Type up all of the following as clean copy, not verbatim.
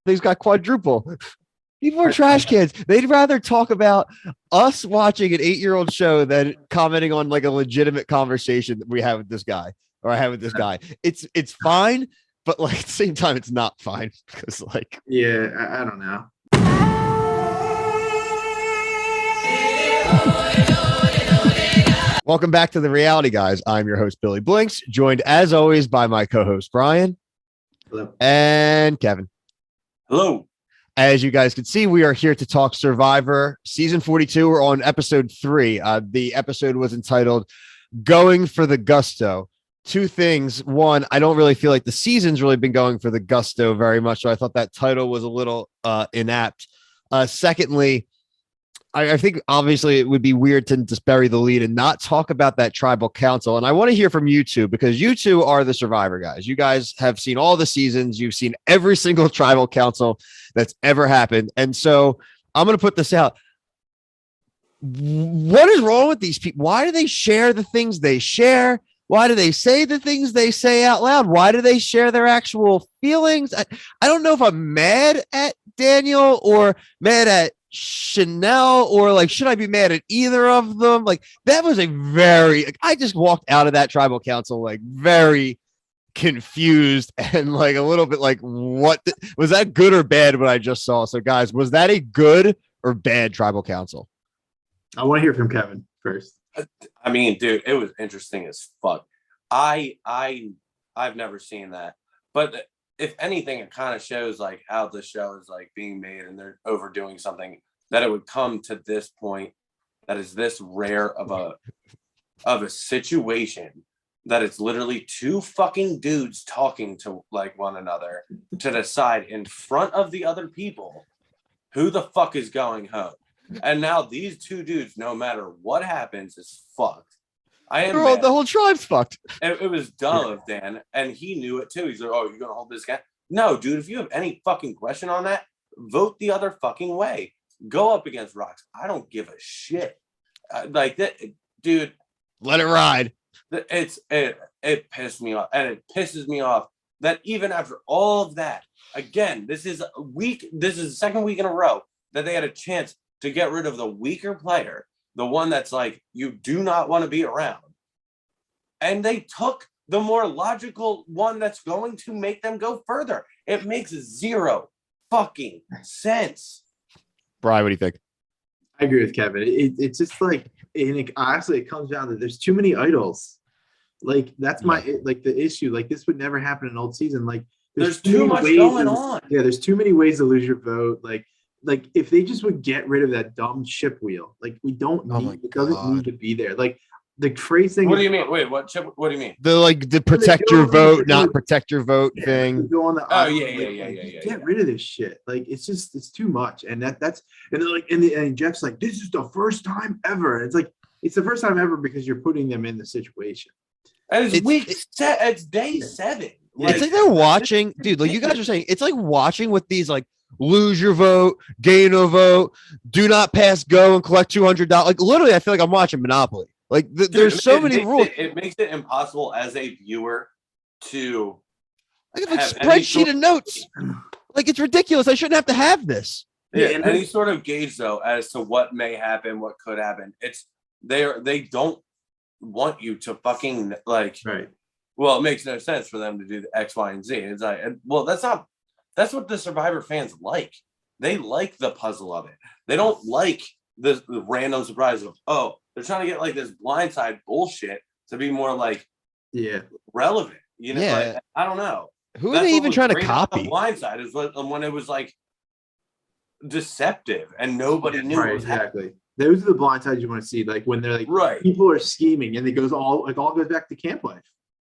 thing's got quadruple. People are trash cans. They'd rather talk about us watching an 8-year-old show than commenting on like a legitimate conversation that we have with this guy or I have with this guy. It's fine, but like at the same time, it's not fine because like I don't know. Welcome back to the Reality Guys. I'm your host, Billy Blinks, joined as always by my co-host, Brian. Hello. And Kevin. Hello. As you guys can see, we are here to talk Survivor season 42. We're on episode 3. The episode was entitled Going for the Gusto. Two things. One, I don't really feel like the season's really been going for the gusto very much. So I thought that title was a little inapt. Secondly, I think obviously it would be weird to just bury the lead and not talk about that tribal council. And I want to hear from you two because you two are the Survivor guys. You guys have seen all the seasons. You've seen every single tribal council that's ever happened. And so I'm going to put this out. What is wrong with these people? Why do they share the things they share? Why do they say the things they say out loud? Why do they share their actual feelings? I don't know if I'm mad at Daniel or mad at Chanel or like, should I be mad at either of them? Like that was I just walked out of that tribal council like very confused and like a little bit like, was that good or bad what I just saw? So guys, was that a good or bad tribal council? I want to hear from Kevin first. I mean, dude, it was interesting as fuck. I've never seen that, but if anything, it kind of shows like how the show is like being made and they're overdoing something, that it would come to this point that is this rare of a situation that it's literally two fucking dudes talking to like one another to decide in front of the other people who the fuck is going home. And now these two dudes, no matter what happens, is fucked. The whole tribe's fucked. It was dumb of Dan, and he knew it too. He's like, "Oh, you're gonna hold this guy?" No, dude. If you have any fucking question on that, vote the other fucking way. Go up against Rocks. I don't give a shit. Like that, dude. Let it ride. It pissed me off, and it pisses me off that even after all of that, again, this is the second week in a row that they had a chance to get rid of the weaker player. The one that's like, you do not want to be around. And they took the more logical one that's going to make them go further. It makes zero fucking sense. Brian, what do you think? I agree with Kevin. It's just like, honestly, it comes down to there's too many idols. Like, that's the issue. Like, this would never happen in old season. Like, there's too much going on. Yeah, there's too many ways to lose your vote. Like if they just would get rid of that dumb ship wheel, like we don't need, it doesn't need to be there. Like the phrase thing. What do you mean? Wait, what chip? What do you mean? The protect your vote, not protect your vote thing. Go on the yeah. Get rid of this shit. Like it's too much. And that's and they're like and Jeff's like, this is the first time ever. And it's like it's the first time ever because you're putting them in the situation. And it's day 7. It's like they're watching, dude. Like you guys are saying, it's like watching with these like. Lose your vote, gain a vote, do not pass go and collect $200. Like literally, I feel like I'm watching Monopoly. Like there's so many rules. It makes it impossible as a viewer to like spreadsheet of notes. Like it's ridiculous. I shouldn't have to have this. Yeah, and any sort of gauge though as to what may happen, what could happen. It's they don't want you to fucking like. Right. Well, it makes no sense for them to do the X, Y, and Z. It's like, well, that's what the Survivor fans like. They like the puzzle of it. They don't like the random surprise of, oh, they're trying to get like this blindside bullshit to be more like relevant. You know, like, I don't know. Who are they even trying to copy? Blindside is when it was like deceptive and nobody knew what was happening. Those are the blindsides you want to see, like when they're like people are scheming and it goes all goes back to camp life.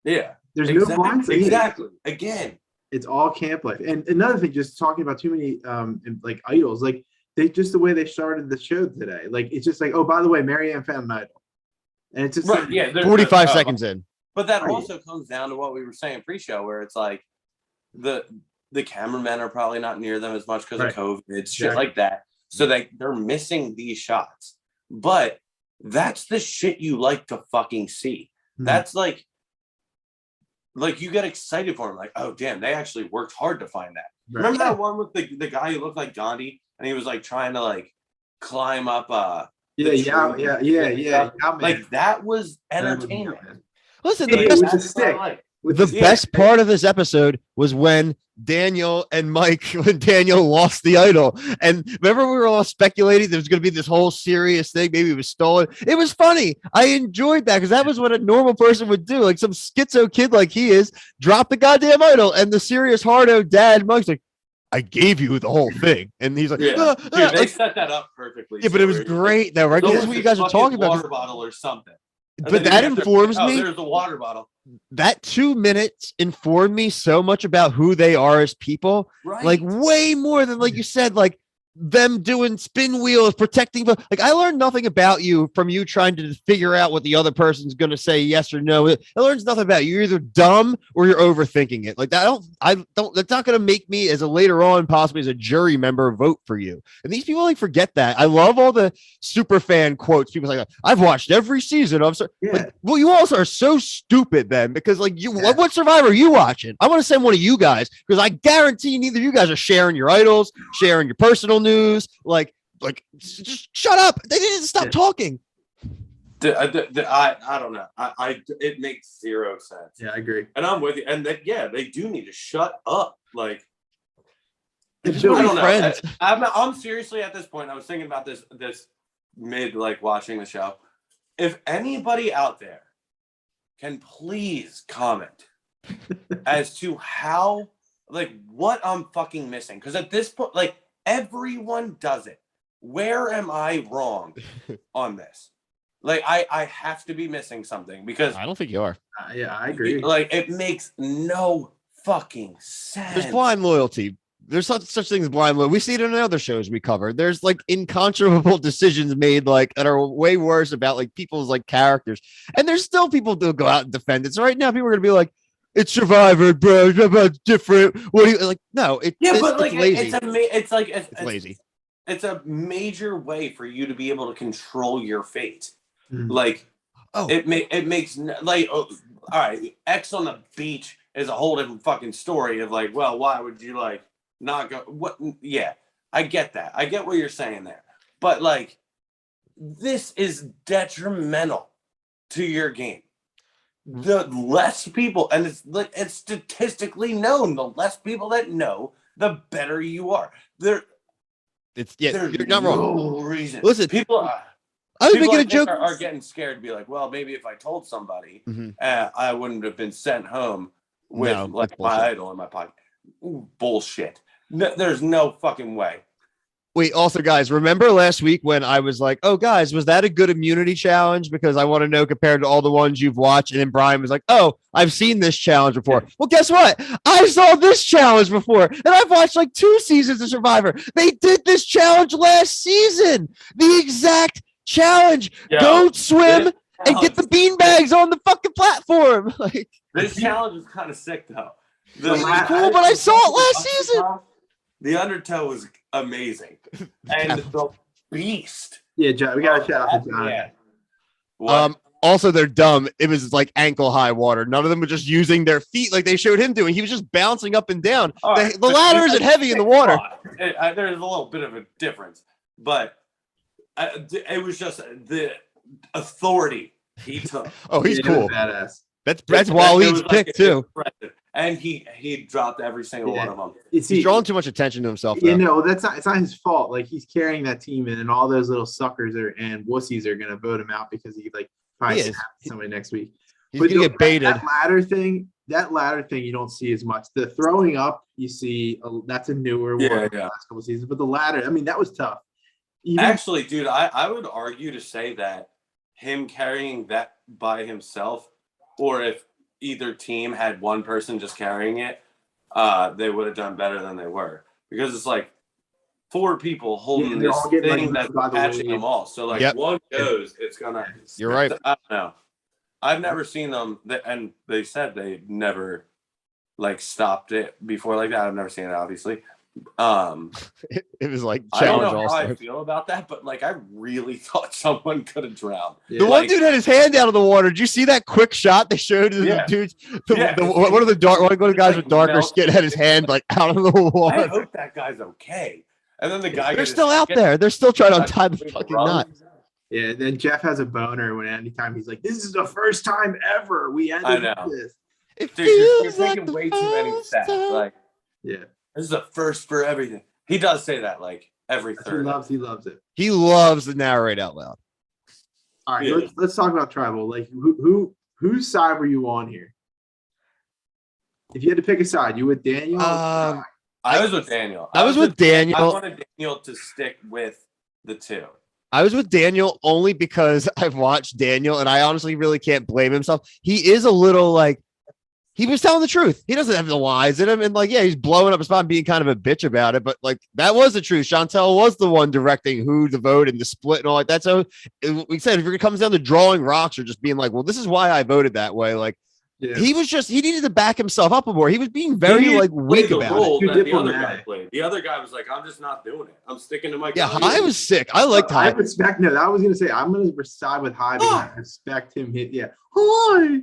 Yeah. There's no blindside. Exactly. Again. It's all camp life. And another thing, just talking about too many like idols, like they just the way they started the show today. Like it's just like, oh, by the way, Marianne found an idol. And it's just like, 45 seconds in. But that also comes down to what we were saying pre-show, where it's like the cameramen are probably not near them as much because of COVID, shit like that. So they're missing these shots. But that's the shit you like to fucking see. That's like like you get excited for him, like, oh damn, they actually worked hard to find that. Right. Remember that one with the guy who looked like Gandhi and he was like trying to like climb up yeah. Like that was entertainment. Listen, Hey, the with best, the stick. the best part of this episode was when Daniel and Mike, when Daniel lost the idol. And remember, we were all speculating there was going to be this whole serious thing. Maybe it was stolen. It was funny. I enjoyed that because that was what a normal person would do. Like some schizo kid like he is, drop the goddamn idol. And the serious hardo dad, Mike's like, I gave you the whole thing. And he's like, dude, they set that up perfectly. Yeah, but it was great though, right? This is what you guys are talking about. Water bottle or something. But that informs me. There's the water bottle. That 2 minutes informed me so much about who they are as people. Right. Like way more than, like you said, like them doing spin wheels, protecting. Like I learned nothing about you from you trying to figure out what the other person's going to say yes or no. It learns nothing about you. You're either dumb or you're overthinking it. Like I don't, that's not going to make me as a later on, possibly as a jury member, vote for you. And these people like forget that. I love all the super fan quotes. People like, I've watched every season of, like, well, you also are so stupid then, because like what Survivor are you watching? I want to send one of you guys, because I guarantee neither of you guys are sharing your idols, sharing your personal news. Like just shut up. They didn't stop talking. I don't know. It makes zero sense. Yeah, I agree. And I'm with you. And they do need to shut up. Like, I don't know. I'm seriously at this point. I was thinking about this mid like watching the show. If anybody out there can please comment as to how, like, what I'm fucking missing, because at this point, like, everyone does it. Where am I wrong on this? Like, I have to be missing something, because I don't think you are. Yeah, I agree. Like, it makes no fucking sense. There's blind loyalty. There's such thing as blind loyalty. We see it in other shows we cover. There's like incontrovertible decisions made like that are way worse about like people's like characters, and there's still people that go out and defend it. So right now, people are gonna be like, "It's Survivor, bro. It's different." What do you like? No, but like lazy. It's lazy. It's a major way for you to be able to control your fate. Mm. Like, it makes like, all right, X on the beach is a whole different fucking story of like, well, why would you like not go? What? Yeah, I get that. I get what you're saying there, but like, this is detrimental to your game. The less people, and it's statistically known, the less people that know, the better you are. You're not wrong. No reason. Listen, people. I was making I a joke. Are getting scared to be like, well, maybe if I told somebody, I wouldn't have been sent home with like my idol in my pocket. Ooh, bullshit. No, there's no fucking way. Wait, also, guys, remember last week when I was like, oh, guys, was that a good immunity challenge? Because I want to know compared to all the ones you've watched. And then Brian was like, oh, I've seen this challenge before. Well, guess what? I saw this challenge before. And I've watched like 2 seasons of Survivor. They did this challenge last season. The exact challenge. Go swim and get the beanbags on the fucking platform. Like, this challenge is kind of sick, though. It was cool, but I saw it last season. The undertow was amazing. And the beast. Yeah, John, we got to shout out to John. Yeah. Also, they're dumb. It was like ankle high water. None of them were just using their feet like they showed him doing. He was just bouncing up and down. The ladder isn't heavy in the water. There's a little bit of a difference, but it was just the authority he took. Oh, he's cool. Badass. That's Waleed's pick too. And he dropped every single one of them. He's drawing too much attention to himself. You know, it's not his fault. Like, he's carrying that team, and all those little suckers and wussies are gonna vote him out because he like probably snapped somebody next week. He's gonna get baited. That ladder thing you don't see as much. The throwing up you see, that's a newer one in the last couple seasons. But the ladder, I mean, that was tough. Actually, dude, I would argue to say that him carrying that by himself, or if either team had one person just carrying it, they would have done better than they were, because it's like 4 people holding this thing that's catching them all. So like one goes, it's gonna. You're right. I don't know. I've never seen them, and they said they never like stopped it before like that. I've never seen it, obviously, It was like I don't challenge know all how I stars. feel about that, but like I really thought someone could have drowned. Yeah. The one Like, dude had his hand out of the water. Did you see that quick shot they showed of the Yeah. dudes? Yeah, One of the dark, one of the guys like with darker skin had his hand like out of the I water. hope that guy's okay. And then the guy They're still out there. They're still trying to untie the fucking knot. Yeah, then Jeff has a boner when anytime he's like, "This is the first time ever we I ended know. this." It Dude, you're feels like taking the way too many first stats. time. Like, Yeah, this is a first for everything. He does say that like every he third. loves it. He loves to narrate out loud. All right, Yeah. let's talk about tribal. Like, whose side were you on here? If you had to pick a side, you with Daniel? I was with Daniel. I was with Daniel. I wanted Daniel to stick with the two. I was with Daniel only because I've watched Daniel and I honestly really can't blame himself. He is a little like, he was telling the truth. He doesn't have the lies in him. And like, yeah, he's blowing up his spot and being kind of a bitch about it. But like, that was the truth. Chantel was the one directing who to vote and the split and all like that. So we said, if it comes down to drawing rocks or just being like, well, this is why I voted that way. Like, Yeah. he needed to back himself up more. He was being very like weak about it. The other guy played. The other guy was like, I'm just not doing it. I'm sticking to my Yeah, guns." High was sick. I liked I High. respect. No, I was gonna say I'm gonna side with High because I respect him. Hi.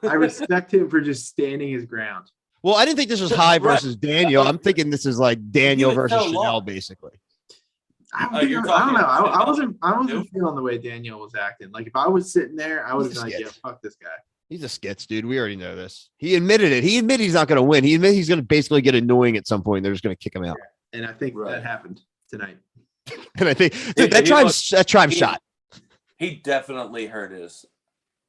I respect him for just standing his ground. Well, I didn't think this was High versus Daniel. I'm thinking this is like Daniel He was versus so Chanel, long. basically. I you're don't talking know. I about wasn't feeling the way Daniel was acting. Like if I was sitting there, I would have been like, He's a "Yeah, fuck this guy." He's a skits, dude. We already know this. He admitted it. He admitted he's not going to win. He admitted he's going to basically get annoying at some point. They're just going to kick him out. And I think Right. that happened tonight. And I think dude, that tribe shot. He definitely hurt his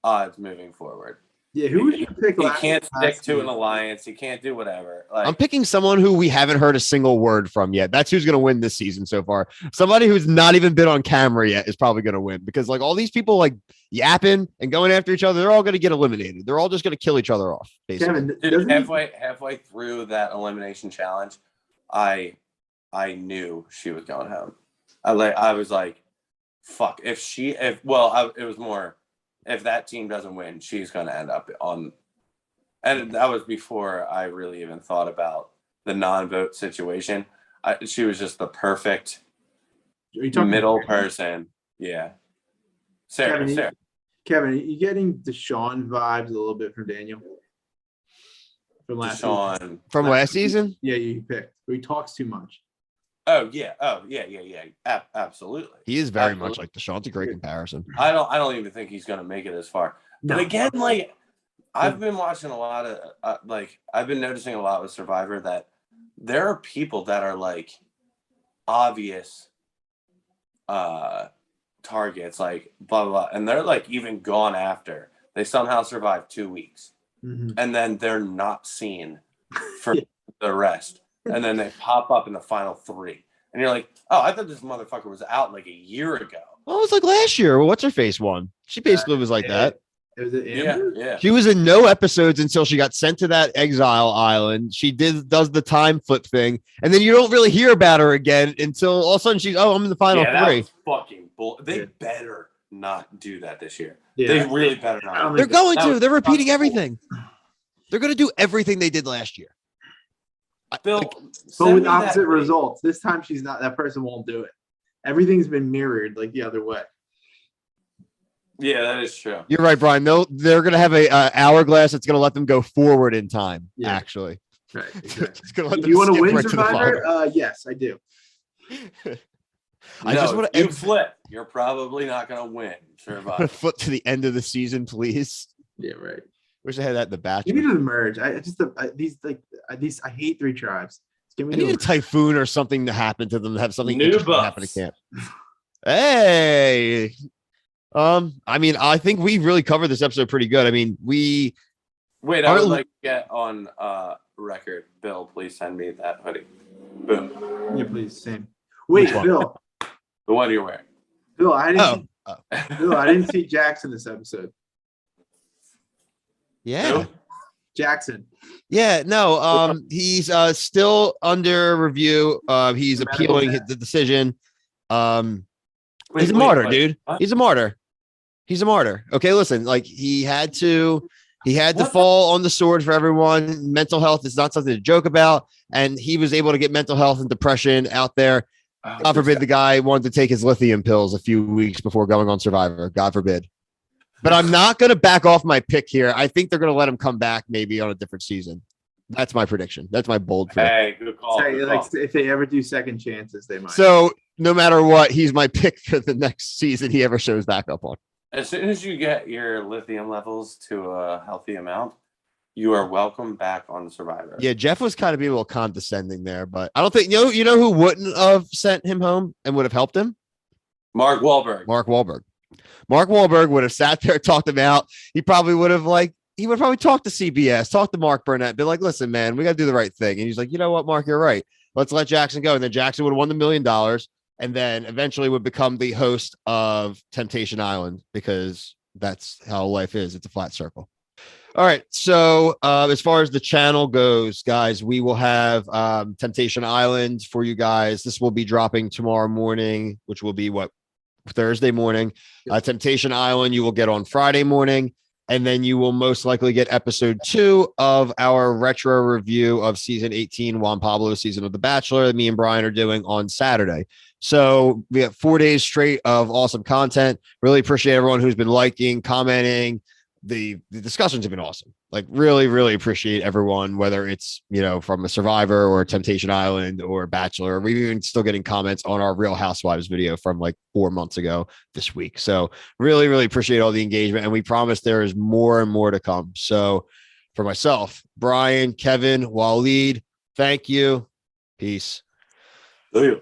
odds moving forward. Yeah, who would you pick? He can't stick to an alliance. He can't do whatever. Like, I'm picking someone who we haven't heard a single word from yet. That's who's going to win this season so far. Somebody who's not even been on camera yet is probably going to win because like all these people like yapping and going after each other, they're all going to get eliminated. They're all just going to kill each other off. Basically. Kevin, dude, halfway through that elimination challenge, I knew she was going home. I was like, fuck. It was more. If that team doesn't win, she's going to end up on. And that was before I really even thought about the non-vote situation. She was just the perfect middle person. Yeah. Sarah. Kevin, are you getting Deshaun vibes a little bit from Daniel? From last season? From last season? Yeah, you picked. He talks too much. Oh yeah. Absolutely. He is very much like Deshaun. It's a great comparison. I don't even think he's gonna make it as far. No. But again, like I've been watching a lot of I've been noticing a lot with Survivor that there are people that are like obvious targets, like blah blah blah, and they're like even gone after. They somehow survive 2 weeks. Mm-hmm. And then they're not seen for the rest. And then they pop up in the final 3. And you're like, oh, I thought this motherfucker was out like a year ago. Well, it was like last year. Well, what's her face won? She basically was like that. It was Amber? Yeah. She was in no episodes until she got sent to that exile island. She does the time flip thing. And then you don't really hear about her again until all of a sudden I'm in the final 3. That was fucking bull. They better not do that this year. Yeah. They really better not. They're going to. They're repeating everything. They're going to do everything they did last year. Bill, but with opposite results. This time she's not. That person won't do it. Everything's been mirrored like the other way. Yeah, that is true. You're right, Brian. They're going to have a hourglass that's going to let them go forward in time. Yeah. Actually, Right. Exactly. It's gonna let If them you want to skip win right to the Survivor? final. Yes, I do. I just want you flip. You're probably not going to win Survivor. flip to the end of the season, please. Yeah, right. Wish I had that in the You Bachelor. need to merge. I hate 3 tribes. Give me I need a typhoon or something to happen to them to have something New interesting buffs. happen to camp. Hey. I mean, I think we really covered this episode pretty good. I mean, Wait, I would like to get on record. Bill, please send me that hoodie. Boom. Yeah, please. Same. Wait, Which one? Bill. The one you're wearing. Bill, I didn't see Jackson this episode. Yeah. Who? Jackson. Yeah, no, he's still under review. He's appealing the decision. He's a martyr, dude. What? He's a martyr. Okay, listen, like he had to He had to What? fall on the sword for everyone. Mental health is not something to joke about. And he was able to get mental health and depression out there. God forbid the guy wanted to take his lithium pills a few weeks before going on Survivor. God forbid. But I'm not going to back off my pick here. I think they're going to let him come back maybe on a different season. That's my prediction. That's my bold prediction. Hey, good call. Say, Good like call. if they ever do second chances, they might. So no matter what, he's my pick for the next season he ever shows back up on. As soon as you get your lithium levels to a healthy amount, you are welcome back on Survivor. Yeah, Jeff was kind of being a little condescending there, but I don't think you know who wouldn't have sent him home and would have helped him? Mark Wahlberg. Mark Wahlberg would have sat there, talked him out. He probably would have talked to CBS, talked to Mark Burnett, be like, listen, man, we got to do the right thing. And he's like, you know what, Mark, you're right. Let's let Jackson go. And then Jackson would have won the $1 million and then eventually would become the host of Temptation Island because that's how life is. It's a flat circle. All right. So as far as the channel goes, guys, we will have Temptation Island for you guys. This will be dropping tomorrow morning, which will be Thursday morning. Temptation Island you will get on Friday morning. And then you will most likely get episode 2 of our retro review of season 18, Juan Pablo season of The Bachelor, that me and Brian are doing on Saturday. So we have 4 days straight of awesome content. Really appreciate everyone who's been liking, commenting. The discussions have been awesome. Like really, really appreciate everyone, whether it's, from a Survivor or Temptation Island or Bachelor. We're even still getting comments on our Real Housewives video from like 4 months ago this week. So really, really appreciate all the engagement. And we promise there is more and more to come. So for myself, Brian, Kevin, Waleed, thank you. Peace. See you.